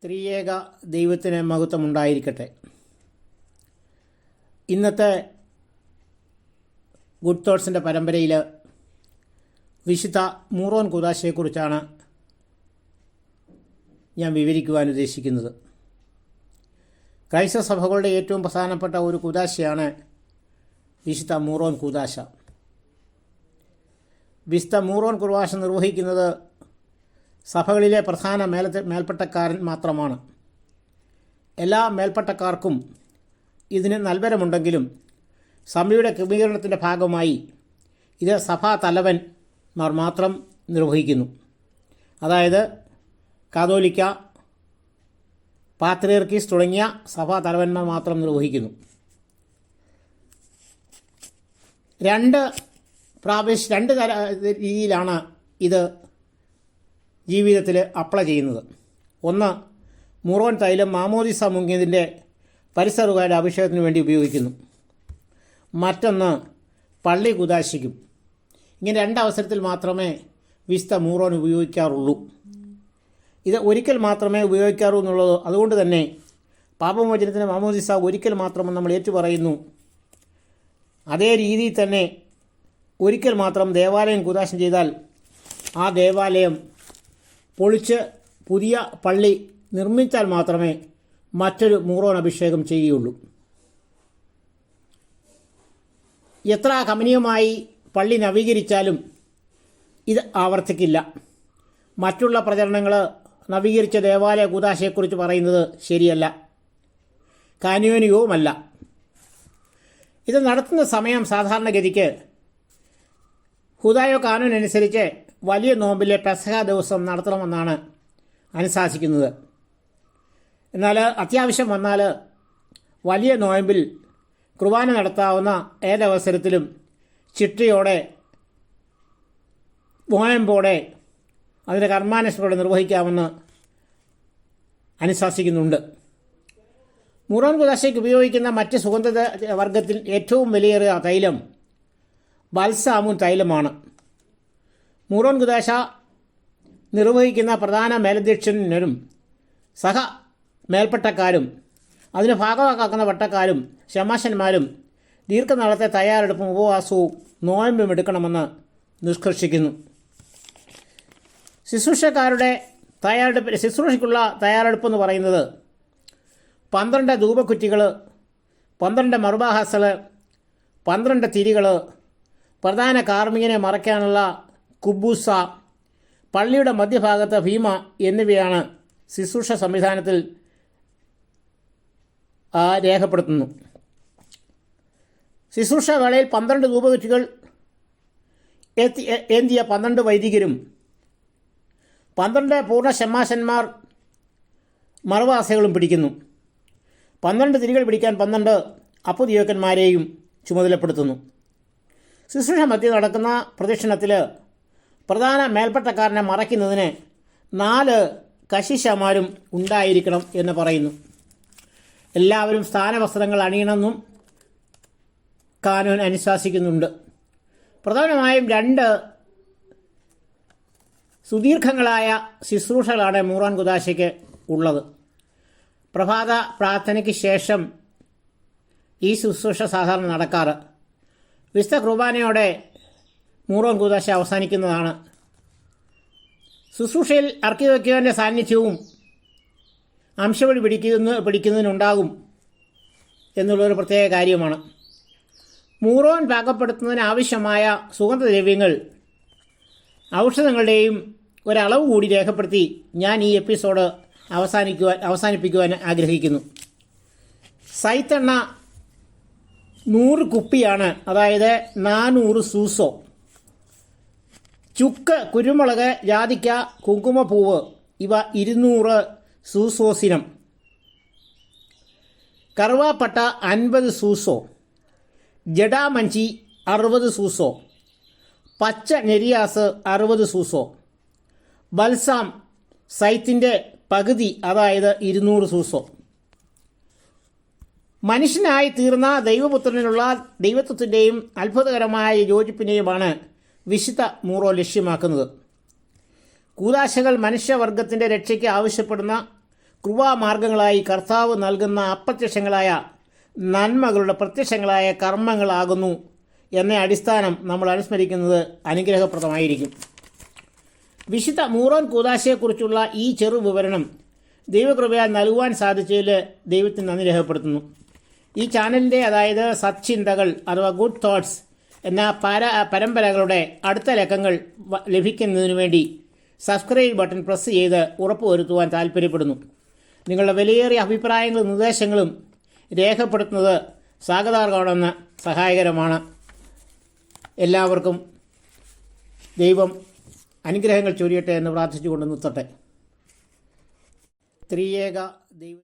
ത്രിയേക ദൈവത്തിന് മഹത്വമുണ്ടായിരിക്കട്ടെ. ഇന്നത്തെ ഗുഡ് തോട്ട്സിൻ്റെ പരമ്പരയിൽ വിശുദ്ധ മൂറോൻ കൂദാശയെക്കുറിച്ചാണ് ഞാൻ വിവരിക്കുവാൻ ഉദ്ദേശിക്കുന്നത്. ക്രൈസ്തവ സഭകളുടെ ഏറ്റവും പ്രധാനപ്പെട്ട ഒരു കൂദാശയാണ് വിശുദ്ധ മൂറോൻ കൂദാശ. വിശുദ്ധ മൂറോൻ കൂദാശ നിർവഹിക്കുന്നത് സഭകളിലെ പ്രധാന മേൽപ്പട്ടക്കാരൻ മാത്രമാണ്. എല്ലാ മേൽപ്പട്ടക്കാർക്കും ഇതിന് നൽവരമുണ്ടെങ്കിലും സഭയുടെ ക്രമീകരണത്തിൻ്റെ ഭാഗമായി ഇത് സഭാ തലവന്മാർ മാത്രം നിർവഹിക്കുന്നു. അതായത് കാതോലിക്ക, പാത്രിയർക്കീസ് തുടങ്ങിയ സഭാ തലവന്മാർ മാത്രം നിർവഹിക്കുന്നു. രണ്ട് രീതിയിലാണ് ഇത് ജീവിതത്തിൽ അപ്ലൈ ചെയ്യുന്നത്. ഒന്ന്, മൂറോൻ തൈലം മാമോദിസ മുങ്ങിയതിൻ്റെ പരിസറുകാരുടെ അഭിഷേകത്തിന് വേണ്ടി ഉപയോഗിക്കുന്നു. മറ്റൊന്ന് പള്ളി കുദാശിക്കും. ഇങ്ങനെ രണ്ടവസരത്തിൽ മാത്രമേ വിശുദ്ധ മൂറോൻ ഉപയോഗിക്കാറുള്ളൂ. ഇത് ഒരിക്കൽ മാത്രമേ ഉപയോഗിക്കാറൂ എന്നുള്ളത് അതുകൊണ്ട് തന്നെ പാപമോചനത്തിന് മാമോദിസ ഒരിക്കൽ മാത്രം നമ്മൾ ഏറ്റുപറയുന്നു. അതേ രീതിയിൽ തന്നെ ഒരിക്കൽ മാത്രം ദേവാലയം കുദാശം ചെയ്താൽ ആ ദേവാലയം പൊളിച്ച് പുതിയ പള്ളി നിർമ്മിച്ചാൽ മാത്രമേ മറ്റൊരു മൂറോൻ അഭിഷേകം ചെയ്യുകയുള്ളൂ. എത്ര കമനീയമായി പള്ളി നവീകരിച്ചാലും ഇത് ആവർത്തിക്കില്ല. മറ്റുള്ള പ്രചരണങ്ങൾ നവീകരിച്ച ദേവാലയ കൂദാശയെക്കുറിച്ച് പറയുന്നത് ശരിയല്ല, കാനോനികവുമല്ല. ഇത് നടത്തുന്ന സമയം സാധാരണഗതിക്ക് ഹുദായോ കാനൂൻ അനുസരിച്ച് വലിയ നോമ്പിലെ പെസഹ ദിവസം നടത്തണമെന്നാണ് അനുശാസിക്കുന്നത്. എന്നാൽ അത്യാവശ്യം വന്നാൽ വലിയ നോയമ്പിൽ കുർബാന നടത്താവുന്ന ഏതവസരത്തിലും ചിട്ടയോടെ നോയമ്പോടെ അതിൻ്റെ കർമാനുഷ്ഠയോടെ നിർവഹിക്കാമെന്ന് അനുശാസിക്കുന്നുണ്ട്. മൂറോൻ കൂദാശയ്ക്ക് ഉപയോഗിക്കുന്ന മറ്റ് സുഗന്ധ വർഗത്തിൽ ഏറ്റവും വിലയേറിയ തൈലം ബൽസാമുൻ തൈലമാണ്. മൂറോൻ കൂദാശ നിർവഹിക്കുന്ന പ്രധാന മേലധ്യക്ഷനും സഹ മേൽപ്പട്ടക്കാരും അതിന് ഭാഗമാക്കുന്ന പട്ടക്കാരും ശമാശന്മാരും ദീർഘനാളത്തെ തയ്യാറെടുപ്പും ഉപവാസവും നോയമ്പും എടുക്കണമെന്ന് നിഷ്കർഷിക്കുന്നു. ശുശ്രൂഷയ്ക്കുള്ള തയ്യാറെടുപ്പെന്ന് പറയുന്നത് 12 ധൂപക്കുറ്റികൾ, 12 മറുബാഹാസകൾ, 12 തിരികൾ, പ്രധാന കാർമ്മികനെ മറയ്ക്കാനുള്ള കുബൂസ, പള്ളിയുടെ മധ്യഭാഗത്ത് ഭീമ എന്നിവയാണ് ശുശ്രൂഷ സംവിധാനത്തിൽ രേഖപ്പെടുത്തുന്നു. ശുശ്രൂഷ വേളയിൽ 12 ധൂപകുറ്റികൾ ഏന്തിയ 12 വൈദികരും 12 പൂർണ്ണ ഷമ്മാശന്മാർ മറുവാസികളും പിടിക്കുന്നു. 12 തിരികൾ പിടിക്കാൻ 12 അപ്പുദിയോക്കന്മാരെയും ചുമതലപ്പെടുത്തുന്നു. ശുശ്രൂഷ മധ്യ നടക്കുന്ന പ്രദക്ഷിണത്തിൽ പ്രധാന മേൽപ്പട്ടക്കാരനെ മറയ്ക്കുന്നതിന് 4 കശിശമാരും ഉണ്ടായിരിക്കണം എന്ന് പറയുന്നു. എല്ലാവരും സ്ഥാനവസ്ത്രങ്ങൾ അണിയണമെന്നും കാനൂൻ അനുശാസിക്കുന്നുണ്ട്. പ്രധാനമായും 2 സുദീർഘങ്ങളായ ശുശ്രൂഷകളാണ് മൂറോൻ കൂദാശയ്ക്ക് ഉള്ളത്. പ്രഭാത പ്രാർത്ഥനയ്ക്ക് ശേഷം ഈ ശുശ്രൂഷ സാധാരണ നടക്കാറ്. വിശുദ്ധ കുർബാനയോടെ മൂറോൻ കൂദാശ അവസാനിക്കുന്നതാണ്. ശുശ്രൂഷയിൽ അർക്കിയോക്യോൻ്റെ സാന്നിധ്യവും അംശവഴി പിടിക്കുന്നതിനുണ്ടാകും എന്നുള്ളൊരു പ്രത്യേക കാര്യമാണ്. മൂറോൻ പാകപ്പെടുത്തുന്നതിന് ആവശ്യമായ സുഗന്ധദ്രവ്യങ്ങൾ, ഔഷധങ്ങളുടെയും ഒരളവ് കൂടി രേഖപ്പെടുത്തി ഞാൻ ഈ എപ്പിസോഡ് അവസാനിപ്പിക്കുവാൻ ആഗ്രഹിക്കുന്നു. സൈത്തെണ്ണ 100 കുപ്പിയാണ്, അതായത് 400 സൂസോ. ചുക്ക്, കുരുമുളക്, ജാതിക്ക, കുങ്കുമപ്പൂവ് ഇവ 200 സൂസോസിനം. കറുവാപ്പട്ട 50 സൂസോ. ജഡാമഞ്ചി 60 സൂസോ. പച്ച നെരിയാസ് 60 സൂസോ. ബൽസാം സൈത്തിൻ്റെ പകുതി, അതായത് 200 സൂസോ. മനുഷ്യനായി തീർന്ന ദൈവപുത്രനുള്ള ദൈവത്വത്തിൻ്റെയും അത്ഭുതകരമായ യോജിപ്പിനെയുമാണ് വിശുദ്ധ മൂറോൻ ലക്ഷ്യമാക്കുന്നത്. കൂദാശകൾ മനുഷ്യവർഗത്തിൻ്റെ രക്ഷയ്ക്ക് ആവശ്യപ്പെടുന്ന കൃപാമാർഗങ്ങളായി കർത്താവ് നൽകുന്ന അപ്രത്യക്ഷങ്ങളായ നന്മകളുടെ പ്രത്യക്ഷങ്ങളായ കർമ്മങ്ങളാകുന്നു എന്ന അടിസ്ഥാനം നമ്മൾ അനുസ്മരിക്കുന്നത് അനുഗ്രഹപ്രദമായിരിക്കും. വിശുദ്ധ മൂറോൻ കൂദാശയെക്കുറിച്ചുള്ള ഈ ചെറു വിവരണം ദൈവകൃപയാൽ നൽകുവാൻ സാധിച്ചതിൽ ദൈവത്തിന് നന്ദി രേഖപ്പെടുത്തുന്നു. ഈ ചാനലിൻ്റെ, അതായത് സത്ചിന്തകൾ അഥവാ ഗുഡ് തോട്ട്സ് എന്ന പരമ്പരകളുടെ അടുത്ത ലക്കങ്ങൾ ലഭിക്കുന്നതിനു വേണ്ടി സബ്സ്ക്രൈബ് ബട്ടൺ പ്രസ് ചെയ്ത് ഉറപ്പുവരുത്തുവാൻ താൽപ്പര്യപ്പെടുന്നു. നിങ്ങളുടെ വിലയേറിയ അഭിപ്രായങ്ങളും നിർദ്ദേശങ്ങളും രേഖപ്പെടുത്തുന്നത് സ്വാഗതാർഹമാണെന്ന് സഹായകരമാണ്. എല്ലാവർക്കും ദൈവം അനുഗ്രഹങ്ങൾ ചൊരിയട്ടെ എന്ന് പ്രാർത്ഥിച്ചുകൊണ്ട് നിർത്തട്ടെ. ത്രിയേക ദൈവം